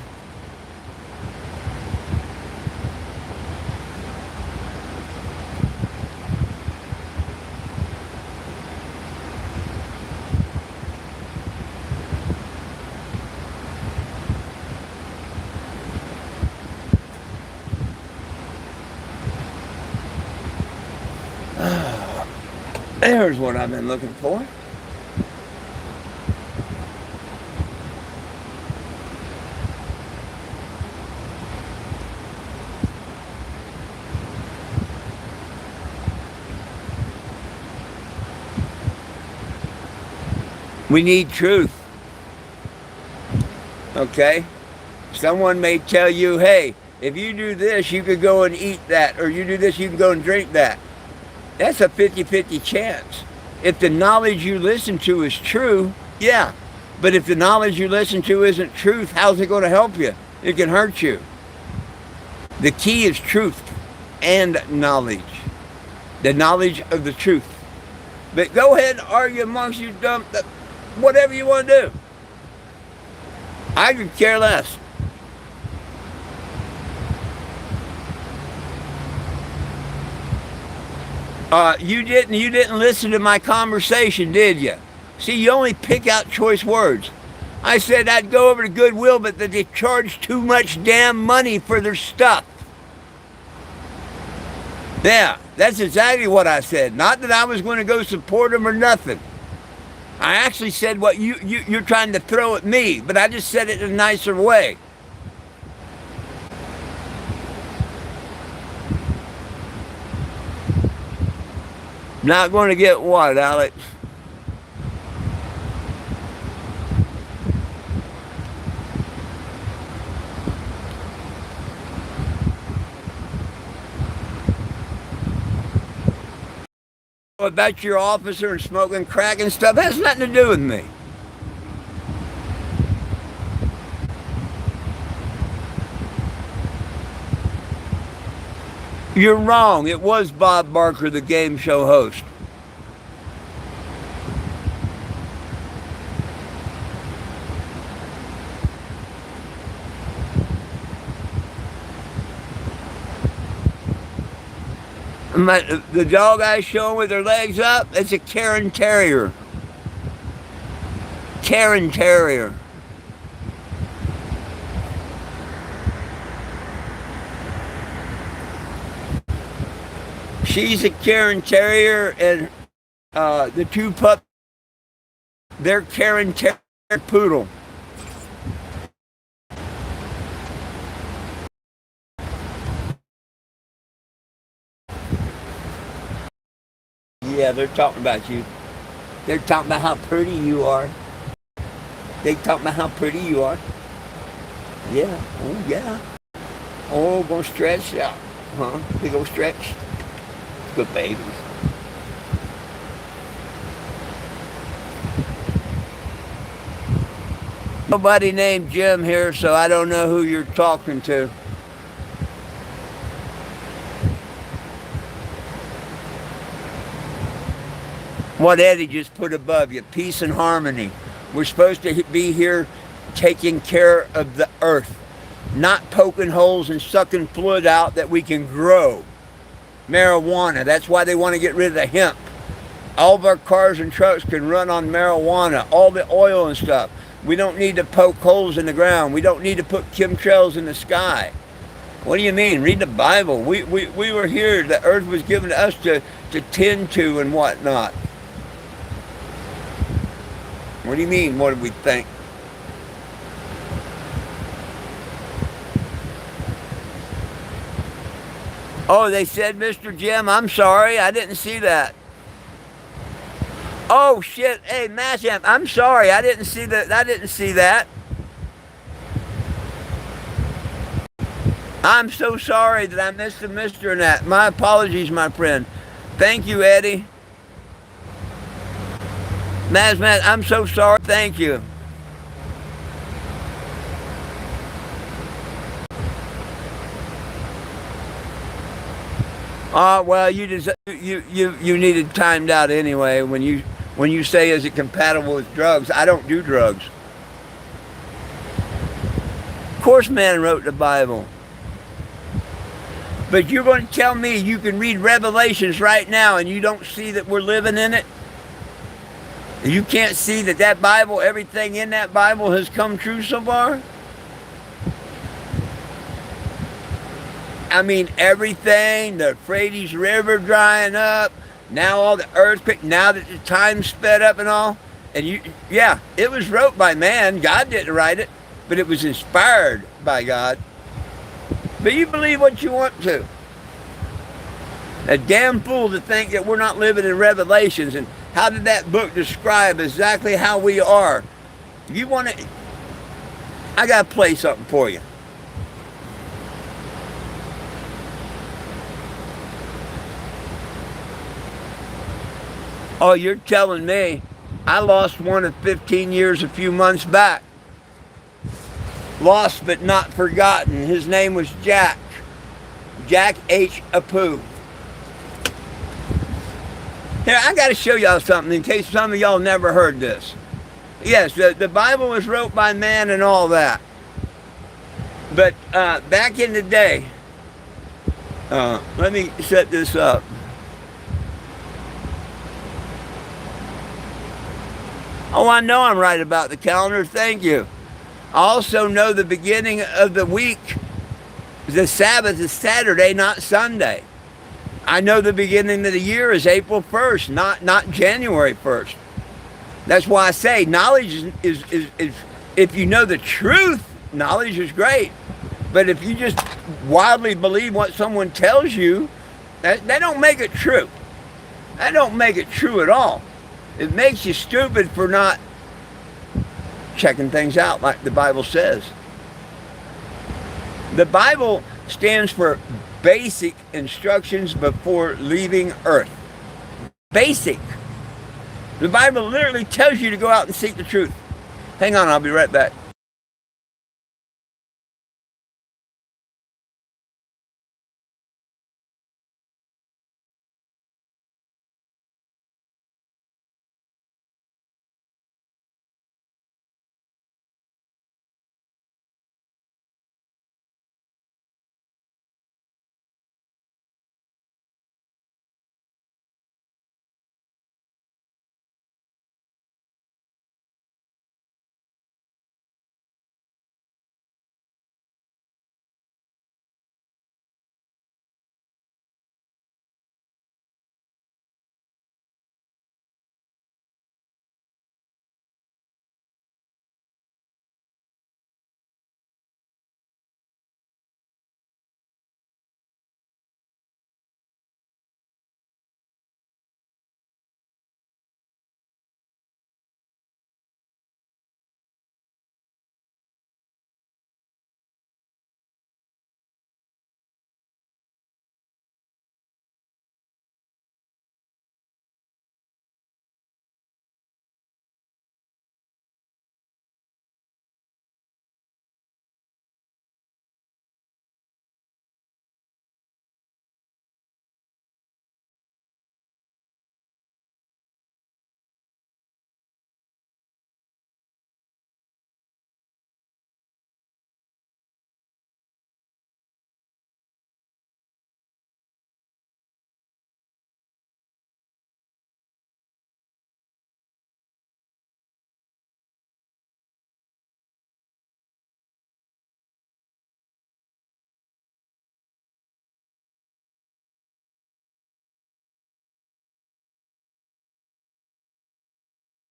There's what I've been looking for. We need truth. Okay? Someone may tell you, hey, if you do this, you could go and eat that, or you do this, you can go and drink that. That's a 50-50 chance. If the knowledge you listen to is true, yeah. But if the knowledge you listen to isn't truth, how's it going to help you? It can hurt you. The key is truth and knowledge. The knowledge of the truth. But go ahead and argue amongst you, whatever you want to do. I could care less. You didn't listen to my conversation, did you? See, you only pick out choice words. I said I'd go over to Goodwill, but that they charge too much damn money for their stuff. Yeah, that's exactly what I said. Not that I was going to go support them or nothing. I actually said what you're trying to throw at me, but I just said it in a nicer way. Not going to get what, Alex? About your officer and smoking crack and stuff has nothing to do with me. You're wrong. It was Bob Barker, the game show host. The dog I showing with their legs up, it's a Karen Terrier. Karen Terrier. She's a Karen Terrier, and the two pups, they're Karen Terrier Poodle. Yeah, they're talking about you. They're talking about how pretty you are. They talking about how pretty you are. Yeah. Oh, yeah. Oh, gonna stretch out. Huh? Big old stretch. Good babies. Nobody named Jim here, so I don't know who you're talking to. What Eddie just put above you, peace and harmony. We're supposed to be here taking care of the earth, not poking holes and sucking fluid out that we can grow. Marijuana, that's why they want to get rid of the hemp. All of our cars and trucks can run on marijuana, all the oil and stuff. We don't need to poke holes in the ground. We don't need to put chemtrails in the sky. What do you mean? Read the Bible. We were here, the earth was given to us to tend to and whatnot. What do you mean, what do we think? Oh, they said, Mr. Jim, I'm sorry, I didn't see that. Oh, shit, hey, Masham, I'm sorry, I didn't see that. I'm so sorry that I missed the Mr. in that. My apologies, my friend. Thank you, Eddie. Mazmat, I'm so sorry. Thank you. Well, you need it timed out anyway. When you say is it compatible with drugs, I don't do drugs. Of course, man wrote the Bible. But you're going to tell me you can read Revelations right now and you don't see that we're living in it? You can't see that Bible, everything in that Bible has come true so far? I mean, everything, the Euphrates River drying up, now all the earthquake, now that the time's sped up and all. And yeah, it was wrote by man. God didn't write it, but it was inspired by God. But you believe what you want to. A damn fool to think that we're not living in Revelations. And how did that book describe exactly how we are? You want to... I got to play something for you. Oh, you're telling me I lost one of 15 years a few months back. Lost but not forgotten. His name was Jack H. Apu. Here, I got to show y'all something in case some of y'all never heard this. Yes, the Bible was wrote by man and all that. But back in the day, let me set this up. Oh, I know I'm right about the calendar. Thank you. I also know the beginning of the week. The Sabbath is Saturday, not Sunday. I know the beginning of the year is April 1st, not January 1st. That's why I say knowledge is if you know the truth, knowledge is great. But if you just wildly believe what someone tells you, that don't make it true. That don't make it true at all. It makes you stupid for not checking things out like the Bible says. The Bible stands for basic instructions before leaving earth. Basic. The Bible literally tells you to go out and seek the truth. Hang on, I'll be right back.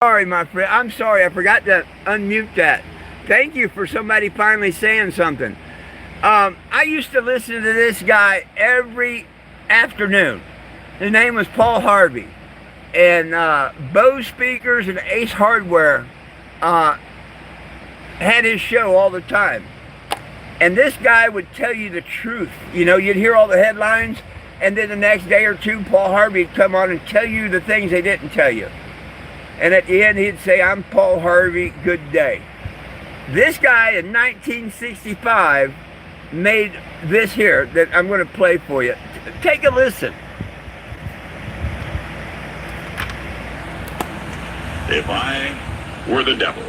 Sorry, my friend. I'm sorry. I forgot to unmute that. Thank you for somebody finally saying something. I used to listen to this guy every afternoon. His name was Paul Harvey. And Bose Speakers and Ace Hardware had his show all the time. And this guy would tell you the truth. You know, you'd hear all the headlines, and then the next day or two, Paul Harvey would come on and tell you the things they didn't tell you. And at the end, he'd say, "I'm Paul Harvey, good day." This guy in 1965 made this here that I'm going to play for you. Take a listen. If I were the devil,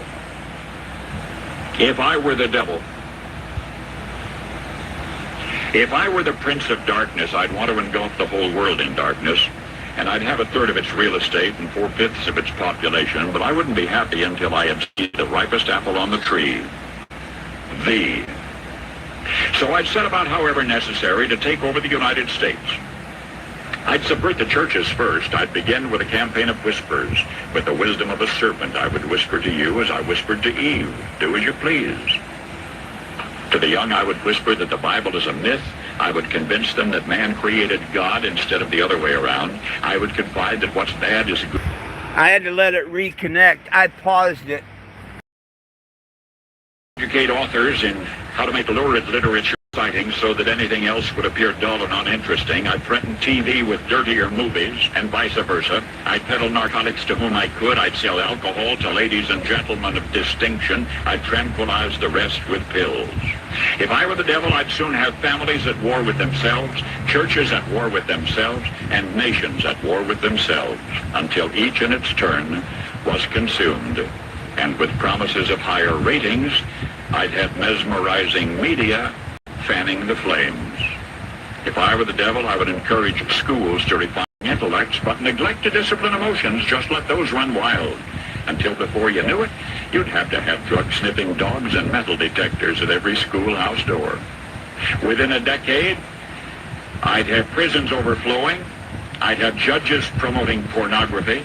if I were the devil, if I were the prince of darkness, I'd want to engulf the whole world in darkness, and I'd have a third of its real estate and 4/5 of its population, but I wouldn't be happy until I had seen the ripest apple on the tree. So I'd set about, however necessary, to take over the United States. I'd subvert the churches first. I'd begin with a campaign of whispers. With the wisdom of a serpent, I would whisper to you as I whispered to Eve, do as you please. To the young, I would whisper that the Bible is a myth. I would convince them that man created God instead of the other way around. I would confide that what's bad is good. I had to let it reconnect. I paused it. Educate authors in how to make lurid literature exciting so that anything else would appear dull and uninteresting. I'd threaten TV with dirtier movies and vice versa. I'd peddle narcotics to whom I could. I'd sell alcohol to ladies and gentlemen of distinction. I'd tranquilize the rest with pills. If I were the devil, I'd soon have families at war with themselves, churches at war with themselves, and nations at war with themselves, until each in its turn was consumed. And with promises of higher ratings, I'd have mesmerizing media fanning the flames. If I were the devil, I would encourage schools to refine intellects, but neglect to discipline emotions. Just let those run wild. Until before you knew it, you'd have to have drug-sniffing dogs and metal detectors at every schoolhouse door. Within a decade, I'd have prisons overflowing. I'd have judges promoting pornography.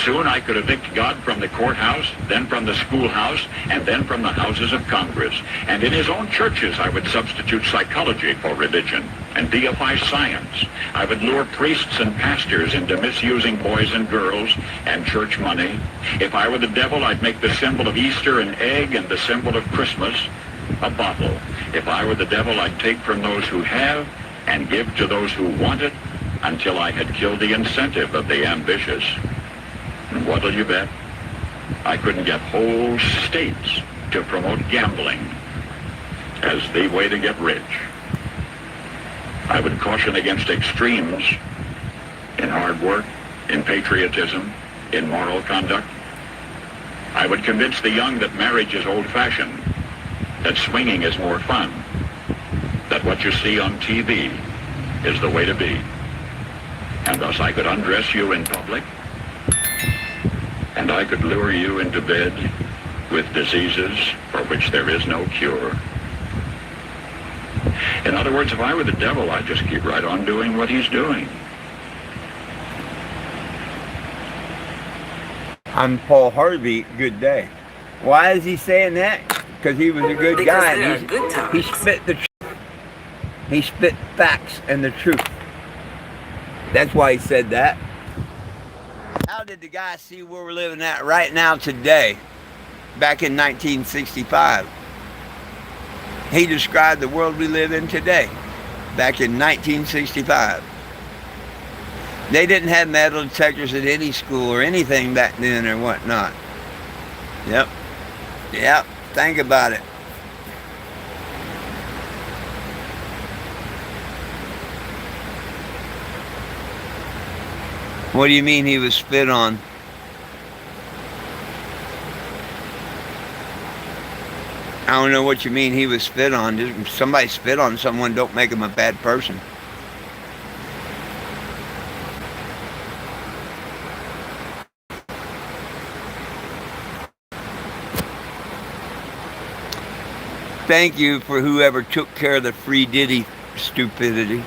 Soon I could evict God from the courthouse, then from the schoolhouse, and then from the houses of Congress. And in his own churches, I would substitute psychology for religion and deify science. I would lure priests and pastors into misusing boys and girls and church money. If I were the devil, I'd make the symbol of Easter an egg and the symbol of Christmas a bottle. If I were the devil, I'd take from those who have and give to those who want it until I had killed the incentive of the ambitious. And what'll you bet? I couldn't get whole states to promote gambling as the way to get rich. I would caution against extremes in hard work, in patriotism, in moral conduct. I would convince the young that marriage is old-fashioned, that swinging is more fun, that what you see on TV is the way to be. And thus I could undress you in public, and I could lure you into bed with diseases for which there is no cure. In other words, if I were the devil, I'd just keep right on doing what he's doing. I'm Paul Harvey. Good day. Why is he saying that? Because he was a good guy. And he spit the truth. He spit facts and the truth. That's why he said that. How did the guy see where we're living at right now today, back in 1965? He described the world we live in today, back in 1965. They didn't have metal detectors at any school or anything back then or whatnot. Yep. Think about it. What do you mean he was spit on? I don't know what you mean he was spit on. Just somebody spit on someone don't make him a bad person. Thank you for whoever took care of the free Diddy stupidity.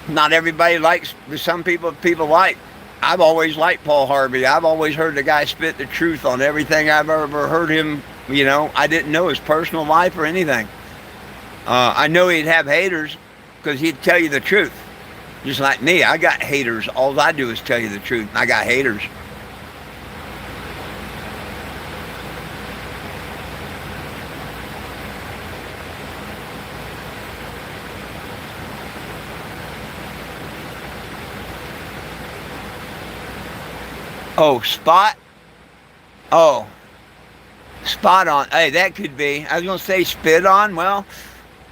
Not everybody likes, some people like. I've always liked Paul Harvey. I've always heard the guy spit the truth on everything I've ever heard him. I didn't know his personal life or anything. I know he'd have haters because he'd tell you the truth. Just like me, I got haters. All I do is tell you the truth. I got haters. Oh, spot? Oh, spot on. Hey, that could be. I was going to say spit on. Well,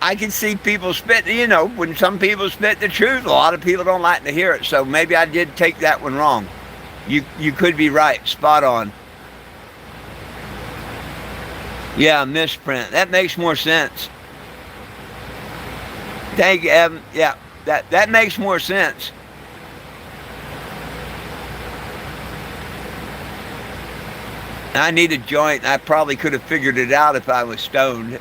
I can see people spit. You know, when some people spit the truth, a lot of people don't like to hear it. So maybe I did take that one wrong. You could be right. Spot on. Yeah, misprint. That makes more sense. Thank you, Evan. Yeah, that makes more sense. I need a joint. I probably could have figured it out if I was stoned.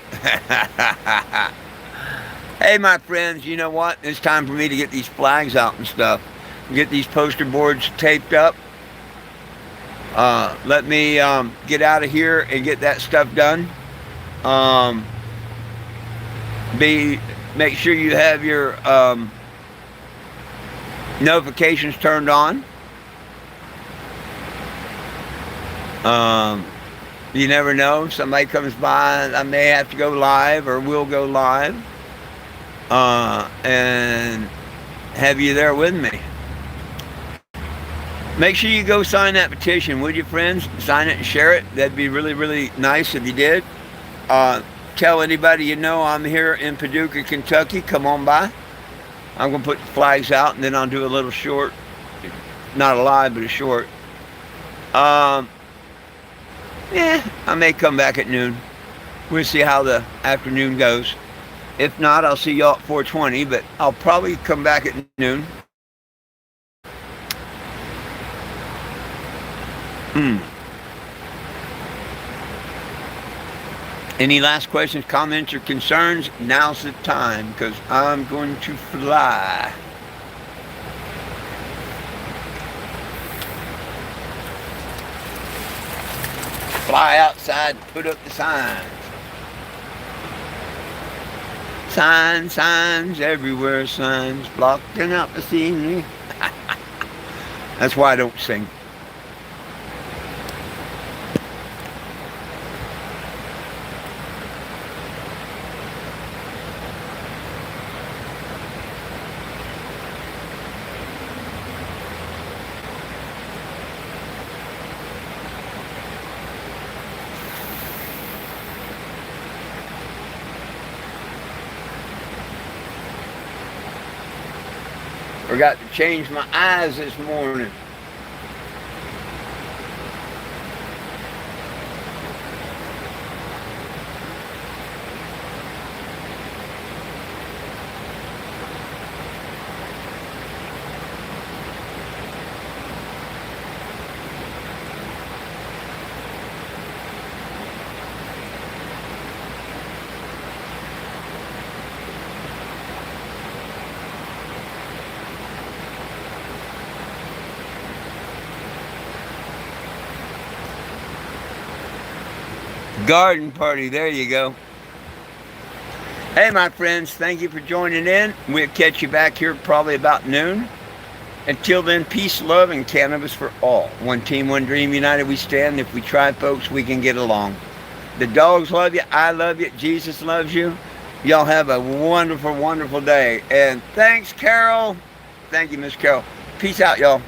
Hey, my friends, you know what? It's time for me to get these flags out and stuff. Get these poster boards taped up. Let me get out of here and get that stuff done. Make sure you have your notifications turned on. You never know. Somebody comes by. I may have to go live or will go live. And have you there with me. Make sure you go sign that petition, would you, friends? Sign it and share it. That'd be really, really nice if you did. Tell anybody you know I'm here in Paducah, Kentucky. Come on by. I'm going to put the flags out, and then I'll do a little short. Not a live, but a short. I may come back at noon. We'll see how the afternoon goes. If not, I'll see y'all at 4:20, but I'll probably come back at noon. Any last questions, comments, or concerns? Now's the time, because I'm going to fly. Fly outside and put up the signs. Signs everywhere, signs blocking out the scenery. That's why I don't sing. Forgot to change my eyes this morning. Garden party, there you go. Hey, my friends, thank you for joining in. We'll catch you back here probably about noon. Until then, peace, love, and cannabis for all. One team, one dream, united we stand. If we try, folks, we can get along. The dogs love you. I love you. Jesus loves you. Y'all have a wonderful, wonderful day. And thanks, Carol. Thank you, Miss Carol. Peace out, y'all.